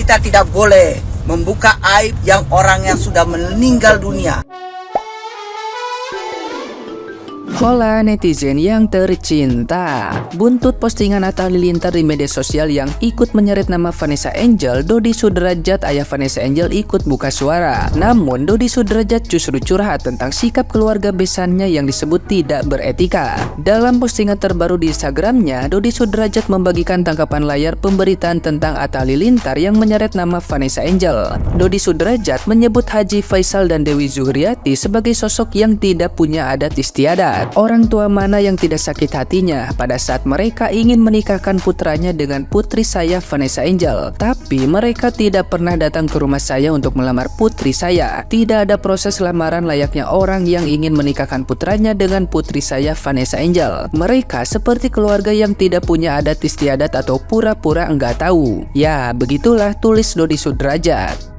kita tidak boleh membuka aib yang orang yang sudah meninggal dunia. Hola netizen yang tercinta, buntut postingan Atta Halilintar di media sosial yang ikut menyeret nama Vanessa Angel, Dodi Sudrajat ayah Vanessa Angel ikut buka suara. Namun Dodi Sudrajat justru curhat tentang sikap keluarga besannya yang disebut tidak beretika. Dalam postingan terbaru di Instagramnya, Dodi Sudrajat membagikan tangkapan layar pemberitaan tentang Atta Halilintar yang menyeret nama Vanessa Angel. Dodi Sudrajat menyebut Haji Faisal dan Dewi Zuhriati sebagai sosok yang tidak punya adat istiadat. Orang tua mana yang tidak sakit hatinya pada saat mereka ingin menikahkan putranya dengan putri saya Vanessa Angel. Tapi mereka tidak pernah datang ke rumah saya untuk melamar putri saya. Tidak ada proses lamaran layaknya orang yang ingin menikahkan putranya dengan putri saya Vanessa Angel. Mereka seperti keluarga yang tidak punya adat istiadat atau pura-pura enggak tahu. Ya, begitulah tulis Dodi Sudrajat.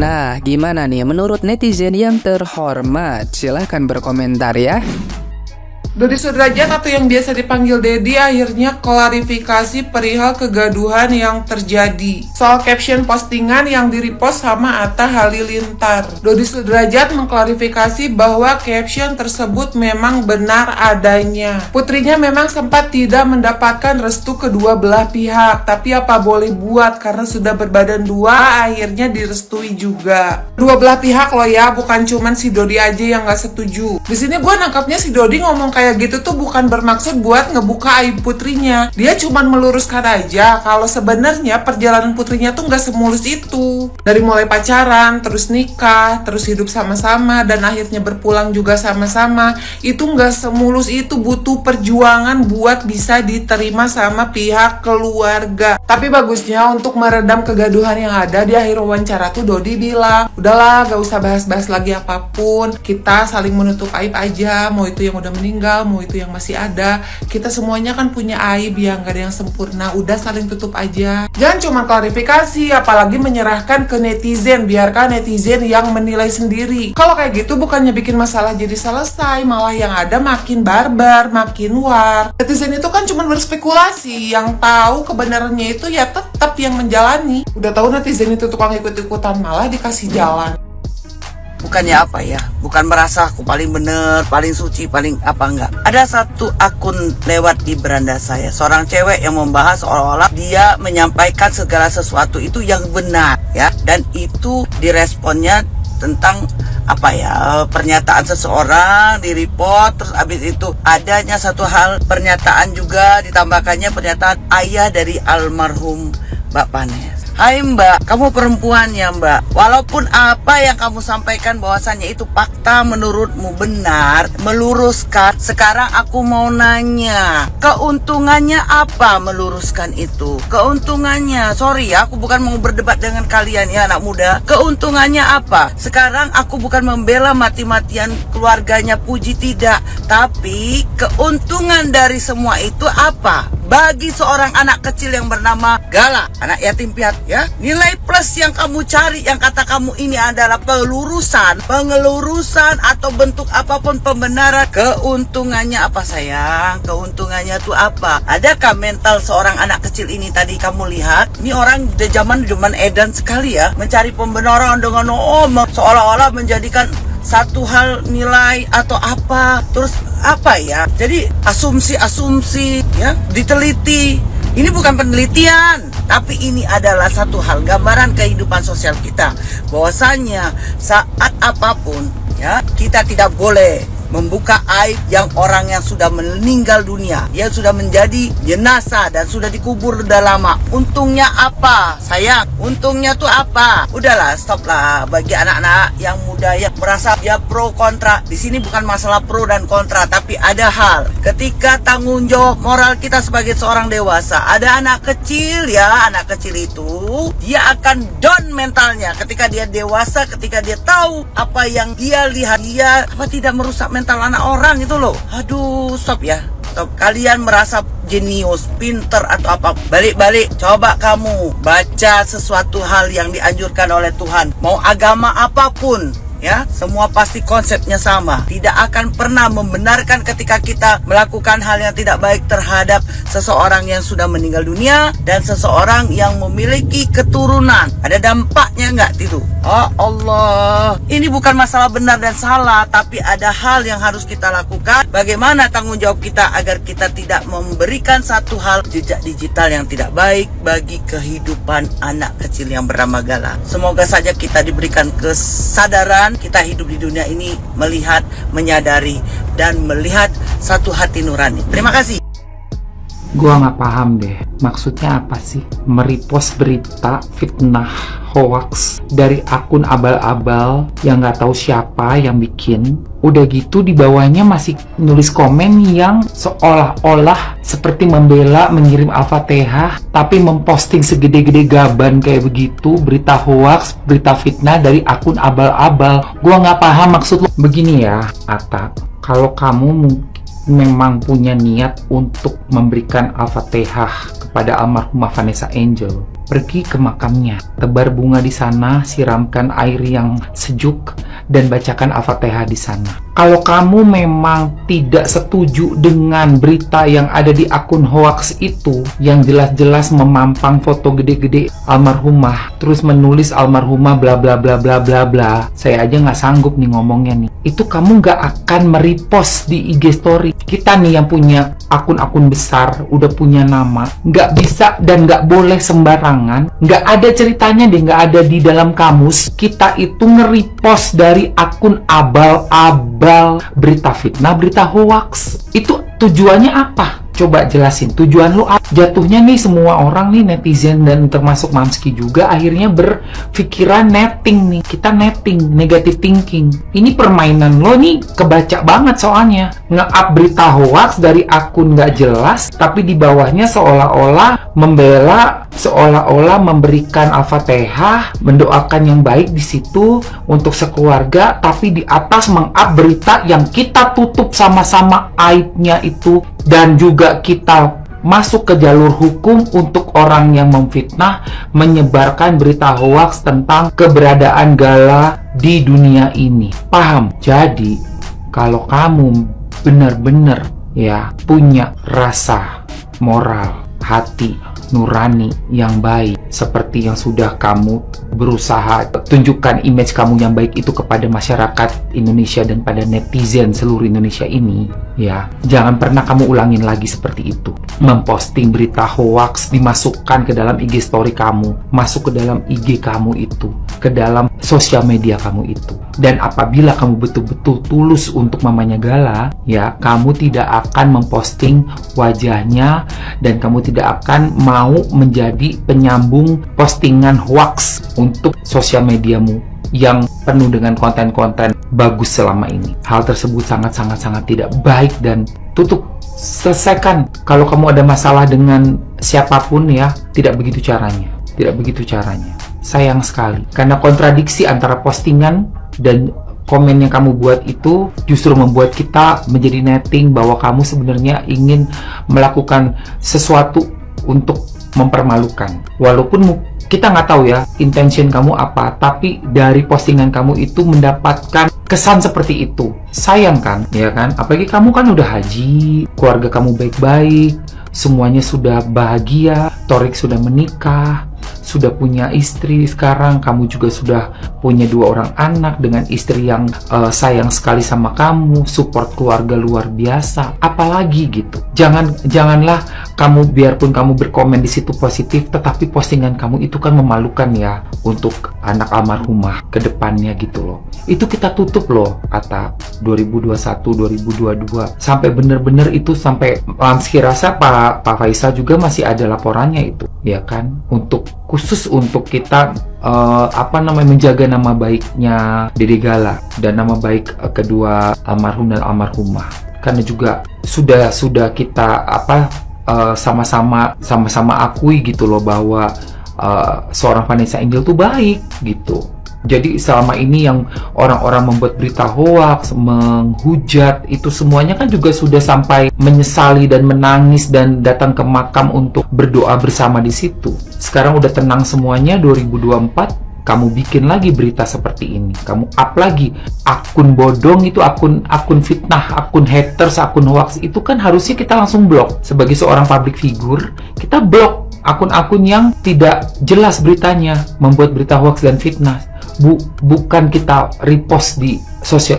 Nah, gimana nih menurut netizen yang terhormat? Silahkan berkomentar ya. Dodi Sudrajat atau yang biasa dipanggil Dedi akhirnya klarifikasi perihal kegaduhan yang terjadi soal caption postingan yang direpost sama Atta Halilintar. Dodi Sudrajat mengklarifikasi bahwa caption tersebut memang benar adanya. Putrinya memang sempat tidak mendapatkan restu kedua belah pihak, tapi apa boleh buat karena sudah berbadan dua akhirnya direstui juga. Dua belah pihak loh ya, bukan cuman si Dodi aja yang gak setuju. Di sini gue nangkapnya si Dodi ngomong kayak gitu tuh bukan bermaksud buat ngebuka aib putrinya. Dia cuman meluruskan aja kalau sebenarnya perjalanan putrinya tuh nggak semulus itu. Dari mulai pacaran, terus nikah, terus hidup sama-sama, dan akhirnya berpulang juga sama-sama. Itu nggak semulus itu, butuh perjuangan buat bisa diterima sama pihak keluarga. Tapi bagusnya untuk meredam kegaduhan yang ada, di akhir wawancara tuh Dodi bilang, udahlah gak usah bahas-bahas lagi apapun. Kita saling menutup aib aja, mau itu yang udah meninggal, mau itu yang masih ada. Kita semuanya kan punya aib yang gak ada yang sempurna. Udah saling tutup aja. Jangan cuma klarifikasi, apalagi menyerahkan ke netizen. Biarkan netizen yang menilai sendiri. Kalau kayak gitu bukannya bikin masalah jadi selesai, malah yang ada makin barbar, makin war. Netizen itu kan cuma berspekulasi. Yang tahu kebenarannya itu ya tetap yang menjalani. Udah tahu netizen itu tukang ikut-ikutan, malah dikasih jalan. Bukannya apa ya, bukan merasa aku paling bener, paling suci, paling apa enggak. Ada satu akun lewat di beranda saya, seorang cewek yang membahas seolah-olah dia menyampaikan segala sesuatu itu yang benar ya. Dan itu diresponnya tentang apa ya, pernyataan seseorang di report. Terus abis itu adanya satu hal pernyataan juga ditambahkannya pernyataan ayah dari almarhum Mbak Panes. Hai Mbak, kamu perempuan ya Mbak. Walaupun apa yang kamu sampaikan bahwasannya itu fakta menurutmu benar, meluruskan. Sekarang aku mau nanya, keuntungannya apa meluruskan itu? Keuntungannya, sorry ya, aku bukan mau berdebat dengan kalian ya anak muda. Keuntungannya apa? Sekarang aku bukan membela mati-matian keluarganya Puji, tidak. Tapi keuntungan dari semua itu apa? Bagi seorang anak kecil yang bernama Gala, anak yatim piatu ya, nilai plus yang kamu cari, yang kata kamu ini adalah pelurusan, pengelurusan atau bentuk apapun pembenaran. Keuntungannya apa sayang? Keuntungannya tuh apa? Adakah mental seorang anak kecil ini tadi kamu lihat? Ini orang di zaman edan sekali ya, mencari pembenaran dengan seolah-olah menjadikan satu hal nilai atau apa, terus apa ya, jadi asumsi ya, diteliti. Ini bukan penelitian, tapi ini adalah satu hal gambaran kehidupan sosial kita, bahwasanya saat apapun ya, kita tidak boleh membuka aib yang orang yang sudah meninggal dunia, yang sudah menjadi jenazah dan sudah dikubur udah lama. Untungnya apa sayang? Untungnya tuh apa? Udahlah, stop lah. Bagi anak-anak yang muda yang merasa dia pro kontra, di sini bukan masalah pro dan kontra, tapi ada hal ketika tanggung jawab moral kita sebagai seorang dewasa. Ada anak kecil ya, anak kecil itu dia akan down mentalnya ketika dia dewasa, ketika dia tahu apa yang dia lihat, dia apa tidak merusak mental anak orang itu loh. Aduh, stop ya, stop. Kalian merasa jenius, pinter atau apa, balik-balik. Coba kamu baca sesuatu hal yang dianjurkan oleh Tuhan, mau agama apapun ya. Semua pasti konsepnya sama. Tidak akan pernah membenarkan ketika kita melakukan hal yang tidak baik terhadap seseorang yang sudah meninggal dunia dan seseorang yang memiliki keturunan. Ada dampaknya nggak itu? Oh Allah, ini bukan masalah benar dan salah, tapi ada hal yang harus kita lakukan. Bagaimana tanggung jawab kita agar kita tidak memberikan satu hal jejak digital yang tidak baik bagi kehidupan anak kecil yang bernama Gala. Semoga saja kita diberikan kesadaran, kita hidup di dunia ini melihat, menyadari, dan melihat satu hati nurani. Terima kasih. Gua nggak paham deh, maksudnya apa sih? Merepost berita, fitnah, hoax dari akun abal-abal yang nggak tahu siapa yang bikin. Udah gitu di bawahnya masih nulis komen yang seolah-olah seperti membela, mengirim Al-Fatihah, tapi memposting segede-gede gaban kayak begitu, berita hoax, berita fitnah dari akun abal-abal. Gua nggak paham maksud lo. Begini ya, Atta, kalau kamu memang punya niat untuk memberikan Al-Fatihah kepada almarhumah Vanessa Angel, pergi ke makamnya, tebar bunga di sana, siramkan air yang sejuk, dan bacakan Al-Fatihah di sana. Kalau kamu memang tidak setuju dengan berita yang ada di akun hoax itu, yang jelas-jelas memampang foto gede-gede almarhumah, terus menulis almarhumah bla bla bla bla bla bla, saya aja nggak sanggup nih ngomongnya nih. Itu kamu nggak akan merepost di IG story. Kita nih yang punya akun-akun besar, udah punya nama, nggak bisa dan nggak boleh sembarangan. Nggak ada ceritanya deh, nggak ada di dalam kamus kita itu nge-repost dari akun abal-abal, berita fitnah, berita hoax. Itu tujuannya apa? Coba jelasin, tujuan lu apa? Jatuhnya nih semua orang nih, netizen dan termasuk Mamski juga, akhirnya berpikiran netting nih. Kita netting, negative thinking. Ini permainan lo nih kebaca banget soalnya. Nge-up berita hoax dari akun nggak jelas, tapi di bawahnya seolah-olah membela, seolah-olah memberikan Al-Fatihah, mendoakan yang baik di situ untuk sekeluarga, tapi di atas meng-up berita yang kita tutup sama-sama aibnya itu, dan juga kita masuk ke jalur hukum untuk orang yang memfitnah, menyebarkan berita hoax tentang keberadaan Gala di dunia ini. Paham? Jadi, kalau kamu benar-benar ya punya rasa moral, hati nurani yang baik, seperti yang sudah kamu berusaha tunjukkan image kamu yang baik itu kepada masyarakat Indonesia dan pada netizen seluruh Indonesia ini, ya jangan pernah kamu ulangin lagi seperti itu. Memposting berita hoax, dimasukkan ke dalam IG story kamu, masuk ke dalam IG kamu itu, ke dalam sosial media kamu itu. Dan apabila kamu betul-betul tulus untuk mamanya Gala, ya kamu tidak akan memposting wajahnya, dan kamu tidak akan mau menjadi penyambung postingan hoax untuk sosial mediamu yang penuh dengan konten-konten bagus selama ini. Hal tersebut sangat-sangat tidak baik, dan tutup, selesaikan. Kalau kamu ada masalah dengan siapapun ya, tidak begitu caranya. Tidak begitu caranya. Sayang sekali, karena kontradiksi antara postingan dan komen yang kamu buat itu justru membuat kita menjadi netting bahwa kamu sebenarnya ingin melakukan sesuatu untuk mempermalukan. Walaupun kita nggak tahu ya intention kamu apa, tapi dari postingan kamu itu mendapatkan kesan seperti itu. Sayang kan, ya kan? Apalagi kamu kan udah haji, keluarga kamu baik-baik, semuanya sudah bahagia, Torik sudah menikah, sudah punya istri, sekarang kamu juga sudah punya 2 orang anak dengan istri yang sayang sekali sama kamu, support keluarga luar biasa. Apalagi gitu. Janganlah kamu, biarpun kamu berkomen di situ positif, tetapi postingan kamu itu kan memalukan ya untuk anak almarhumah ke depannya gitu loh. Itu kita tutup loh, kata 2021, 2022. Sampai bener-bener itu, sampai Mamski rasa Pak Faisal juga masih ada laporannya itu, ya kan? Khusus untuk kita menjaga nama baiknya Dede Gala dan nama baik kedua almarhum dan almarhumah. Karena juga sudah kita sama-sama akui gitu loh bahwa seorang Vanessa Angel tuh baik gitu. Jadi selama ini yang orang-orang membuat berita hoax, menghujat, itu semuanya kan juga sudah sampai menyesali dan menangis dan datang ke makam untuk berdoa bersama di situ. Sekarang udah tenang semuanya, 2024, kamu bikin lagi berita seperti ini, kamu up lagi akun bodong itu, akun fitnah, akun haters, akun hoax, itu kan harusnya kita langsung blok. Sebagai seorang public figure, kita blok akun-akun yang tidak jelas beritanya, membuat berita hoax dan fitnah. Bukan kita repost di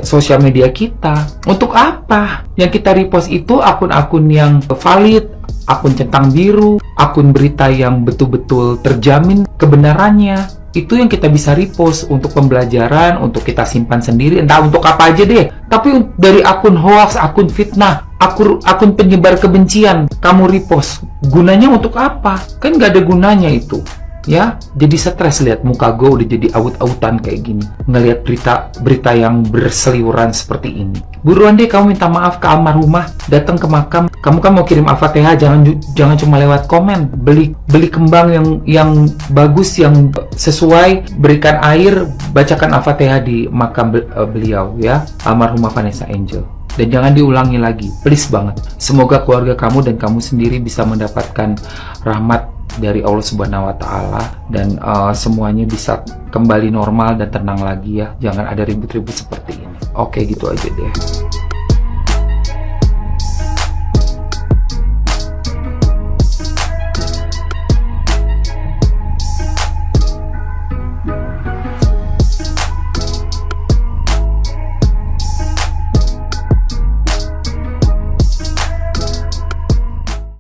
sosial media kita. Untuk apa? Yang kita repost itu akun-akun yang valid, akun centang biru, akun berita yang betul-betul terjamin kebenarannya. Itu yang kita bisa repost untuk pembelajaran, untuk kita simpan sendiri, entah untuk apa aja deh. Tapi dari akun hoax, akun fitnah, akun penyebar kebencian, kamu repost, gunanya untuk apa? Kan nggak ada gunanya itu. Ya, jadi stres lihat muka gue udah jadi aut-autan kayak gini, ngelihat berita yang berseliweran seperti ini. Buruan deh kamu minta maaf ke almarhumah, datang ke makam. Kamu kan mau kirim Al-Fatihah, jangan cuma lewat komen. Beli kembang yang bagus, yang sesuai, berikan air, bacakan Al-Fatihah di makam beliau ya, almarhumah Vanessa Angel. Dan jangan diulangi lagi, please banget. Semoga keluarga kamu dan kamu sendiri bisa mendapatkan rahmat dari Allah Subhanahu wa Ta'ala, dan semuanya bisa kembali normal dan tenang lagi ya. Jangan ada ribut-ribut seperti ini. Oke, gitu aja deh.